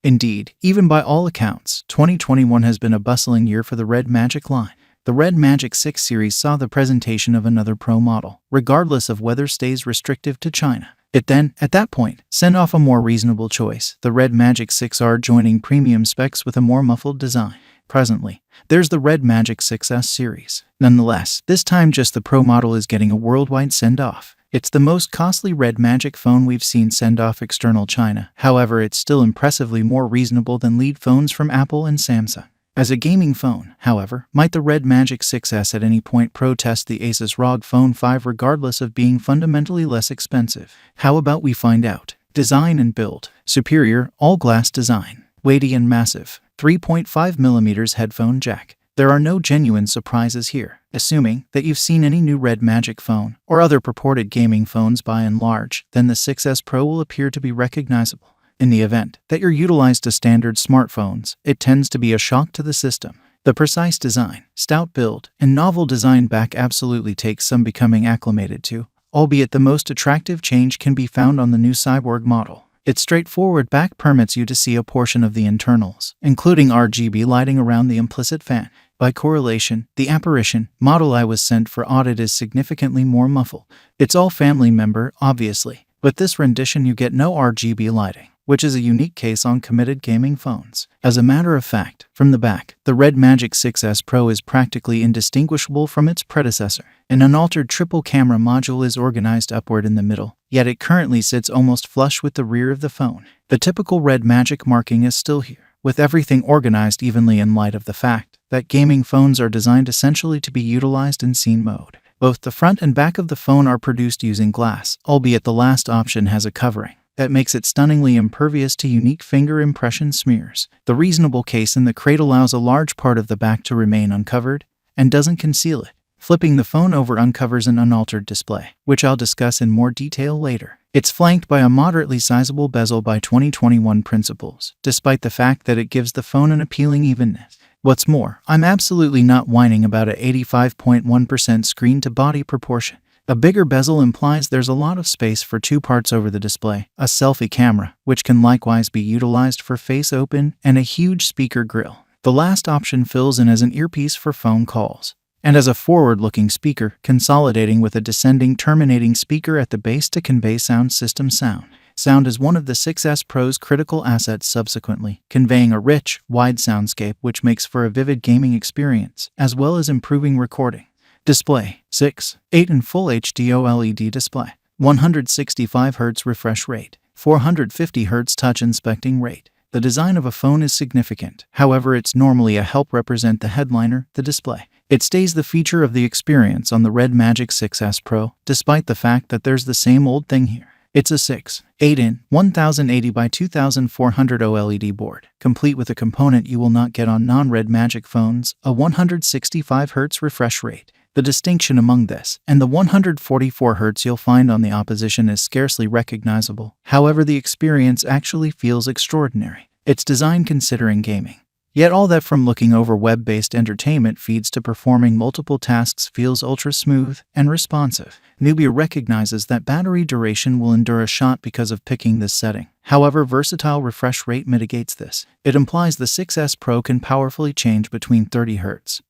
Indeed, even by all accounts, 2021 has been a bustling year for the Red Magic line. The Red Magic 6 series saw the presentation of another Pro model, regardless of whether stays restrictive to China. It then, at that point, sent off a more reasonable choice, the Red Magic 6R joining premium specs with a more muffled design. Presently, there's the Red Magic 6S series. Nonetheless, this time just the Pro model is getting a worldwide send-off. It's the most costly Red Magic phone we've seen send off external China. However, it's still impressively more reasonable than lead phones from Apple and Samsung. As a gaming phone, however, might the Red Magic 6S at any point protest the Asus ROG Phone 5 regardless of being fundamentally less expensive? How about we find out? Design and build. Superior, all-glass design. Weighty and massive. 3.5mm headphone jack. There are no genuine surprises here, assuming that you've seen any new Red Magic phone or other purported gaming phones by and large, then the 6S Pro will appear to be recognizable. In the event that you're utilized to standard smartphones, it tends to be a shock to the system. The precise design, stout build, and novel design back absolutely takes some becoming acclimated to, albeit the most attractive change can be found on the new Cyborg model. Its straightforward back permits you to see a portion of the internals, including RGB lighting around the implicit fan. By correlation, the apparition model I was sent for audit is significantly more muffled. It's all family member, obviously, but this rendition you get no RGB lighting, which is a unique case on committed gaming phones. As a matter of fact, from the back, the Red Magic 6S Pro is practically indistinguishable from its predecessor. An unaltered triple camera module is organized upward in the middle, yet it currently sits almost flush with the rear of the phone. The typical Red Magic marking is still here, with everything organized evenly in light of the fact that gaming phones are designed essentially to be utilized in scene mode. Both the front and back of the phone are produced using glass, albeit the last option has a covering that makes it stunningly impervious to unique finger impression smears. The reasonable case in the crate allows a large part of the back to remain uncovered and doesn't conceal it. Flipping the phone over uncovers an unaltered display, which I'll discuss in more detail later. It's flanked by a moderately sizable bezel by 2021 principles, despite the fact that it gives the phone an appealing evenness. What's more, I'm absolutely not whining about a 85.1% screen-to-body proportion. A bigger bezel implies there's a lot of space for two parts over the display, a selfie camera, which can likewise be utilized for face open, and a huge speaker grill. The last option fills in as an earpiece for phone calls, and as a forward-looking speaker, consolidating with a descending terminating speaker at the base to convey sound system sound. Sound is one of the 6S Pro's critical assets subsequently, conveying a rich, wide soundscape which makes for a vivid gaming experience, as well as improving recording. Display, 6.8 and Full HD OLED display, 165Hz refresh rate, 450Hz touch inspecting rate. The design of a phone is significant, however it's normally a help represent the headliner, the display. It stays the feature of the experience on the Red Magic 6S Pro, despite the fact that there's the same old thing here. It's a 6.8-in, 1080 by 2400 OLED board, complete with a component you will not get on non-Red Magic phones, a 165Hz refresh rate. The distinction among this and the 144Hz you'll find on the opposition is scarcely recognizable. However, the experience actually feels extraordinary. It's designed considering gaming. Yet all that from looking over web-based entertainment feeds to performing multiple tasks feels ultra-smooth and responsive. Nubia recognizes that battery duration will endure a shot because of picking this setting. However, versatile refresh rate mitigates this. It implies the 6S Pro can powerfully change between 30Hz,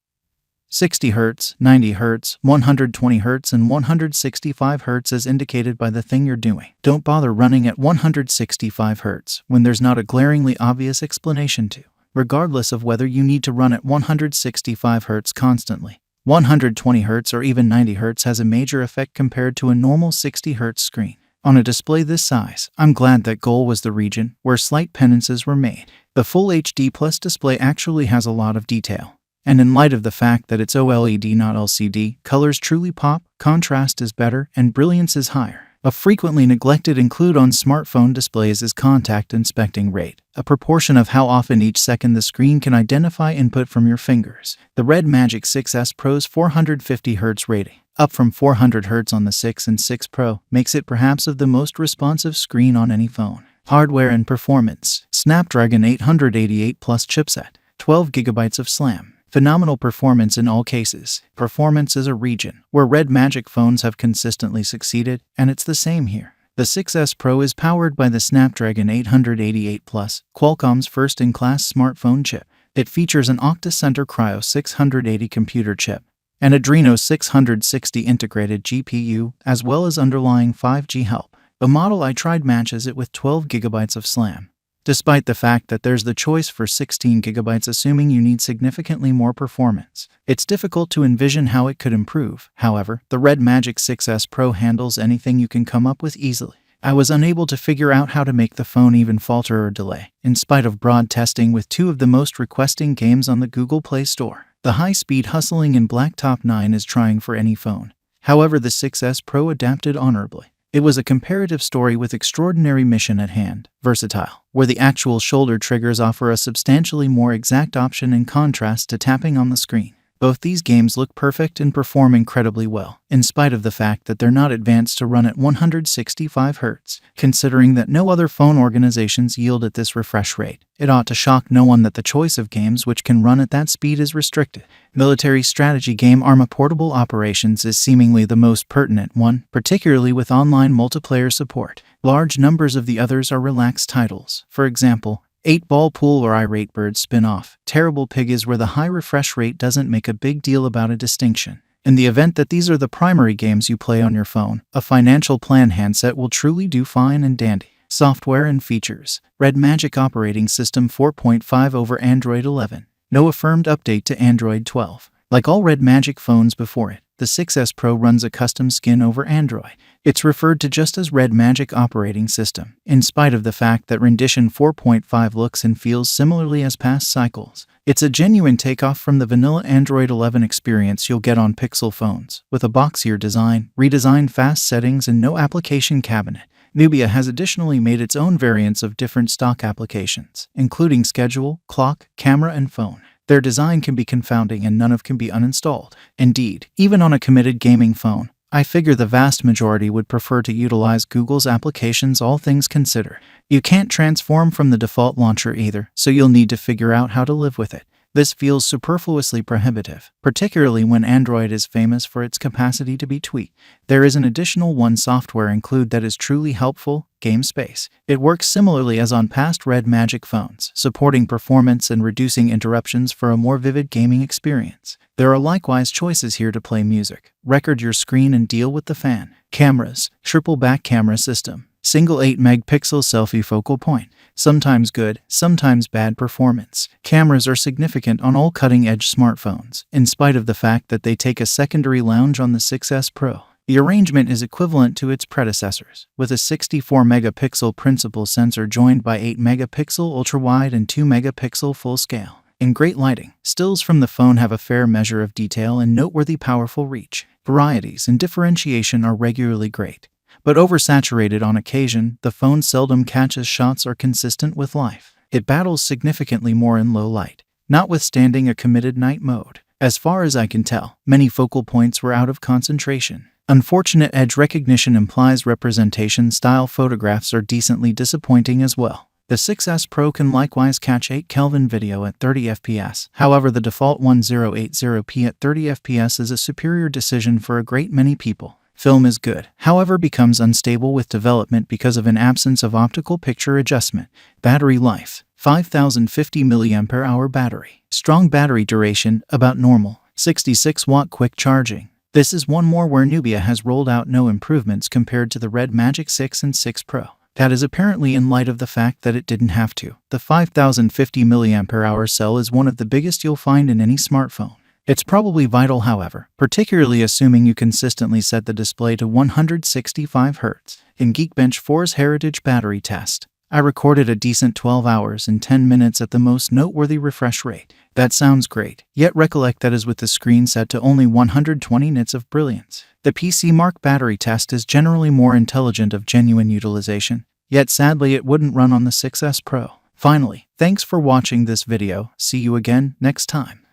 60Hz, 90Hz, 120Hz, and 165Hz as indicated by the thing you're doing. Don't bother running at 165Hz when there's not a glaringly obvious explanation to. Regardless of whether you need to run at 165Hz constantly, 120Hz or even 90Hz has a major effect compared to a normal 60Hz screen. On a display this size, I'm glad that goal was the region where slight penances were made. The Full HD Plus display actually has a lot of detail, and in light of the fact that it's OLED not LCD, colors truly pop, contrast is better, and brilliance is higher. A frequently neglected include on smartphone displays is contact inspecting rate, a proportion of how often each second the screen can identify input from your fingers. The Red Magic 6S Pro's 450Hz rating, up from 400Hz on the 6 and 6 Pro, makes it perhaps of the most responsive screen on any phone. Hardware and performance. Snapdragon 888 Plus chipset, 12GB of SLAM. Phenomenal performance in all cases. Performance is a region where Red Magic phones have consistently succeeded, and it's the same here. The 6S Pro is powered by the Snapdragon 888 Plus, Qualcomm's first-in-class smartphone chip. It features an Octa-Center Kryo 680 computer chip, an Adreno 660 integrated GPU, as well as underlying 5G help. The model I tried matches it with 12 GB of SLAM, despite the fact that there's the choice for 16 GB assuming you need significantly more performance. It's difficult to envision how it could improve. However, the Red Magic 6S Pro handles anything you can come up with easily. I was unable to figure out how to make the phone even falter or delay, in spite of broad testing with two of the most requesting games on the Google Play Store. The high-speed hustling in Blacktop 9 is trying for any phone. However, the 6S Pro adapted honorably. It was a comparative story with extraordinary mission at hand, versatile, where the actual shoulder triggers offer a substantially more exact option in contrast to tapping on the screen. Both these games look perfect and perform incredibly well, in spite of the fact that they're not advanced to run at 165 Hz. Considering that no other phone organizations yield at this refresh rate, it ought to shock no one that the choice of games which can run at that speed is restricted. Military strategy game Arma Portable Operations is seemingly the most pertinent one, particularly with online multiplayer support. Large numbers of the others are relaxed titles. For example, 8-Ball Pool or Irate Bird spin-off. Terrible Pig is where the high refresh rate doesn't make a big deal about a distinction. In the event that these are the primary games you play on your phone, a financial plan handset will truly do fine and dandy. Software and features. Red Magic Operating System 4.5 over Android 11. No affirmed update to Android 12. Like all Red Magic phones before it, the 6S Pro runs a custom skin over Android. It's referred to just as Red Magic Operating System, in spite of the fact that Rendition 4.5 looks and feels similarly as past cycles. It's a genuine takeoff from the vanilla Android 11 experience you'll get on Pixel phones, with a boxier design, redesigned fast settings, and no application cabinet. Nubia has additionally made its own variants of different stock applications, including schedule, clock, camera, and phone. Their design can be confounding and none of can be uninstalled. Indeed, even on a committed gaming phone, I figure the vast majority would prefer to utilize Google's applications, all things considered. You can't transform from the default launcher either, so you'll need to figure out how to live with it. This feels superfluously prohibitive, particularly when Android is famous for its capacity to be tweaked. There is an additional software include that is truly helpful, GameSpace. It works similarly as on past Red Magic phones, supporting performance and reducing interruptions for a more vivid gaming experience. There are likewise choices here to play music, record your screen, and deal with the fan. Cameras. Triple back camera system. Single 8-megapixel selfie focal point. Sometimes good, sometimes bad performance. Cameras are significant on all cutting-edge smartphones, in spite of the fact that they take a secondary lounge on the 6S Pro. The arrangement is equivalent to its predecessors, with a 64-megapixel principal sensor joined by 8-megapixel ultra-wide and 2-megapixel full-scale. In great lighting, stills from the phone have a fair measure of detail and noteworthy powerful reach. Varieties and differentiation are regularly great, but oversaturated on occasion. The phone seldom catches shots or consistent with life. It battles significantly more in low light, notwithstanding a committed night mode. As far as I can tell, many focal points were out of concentration. Unfortunate edge recognition implies representation style photographs are decently disappointing as well. The 6S Pro can likewise catch 8 Kelvin video at 30 fps. However, the default 1080p at 30 fps is a superior decision for a great many people. Film is good, however becomes unstable with development because of an absence of optical picture adjustment. Battery life. 5050 mAh battery. Strong battery duration, about normal. 66-watt quick charging. This is one more where Nubia has rolled out no improvements compared to the Red Magic 6 and 6 Pro. That is apparently in light of the fact that it didn't have to. The 5050 mAh cell is one of the biggest you'll find in any smartphone. It's probably vital, however, particularly assuming you consistently set the display to 165 Hz. In Geekbench 4's Heritage Battery Test, I recorded a decent 12 hours and 10 minutes at the most noteworthy refresh rate. That sounds great, yet recollect that is with the screen set to only 120 nits of brilliance. The PC Mark battery test is generally more intelligent of genuine utilization, yet sadly it wouldn't run on the 6S Pro. Finally, thanks for watching this video. See you again next time.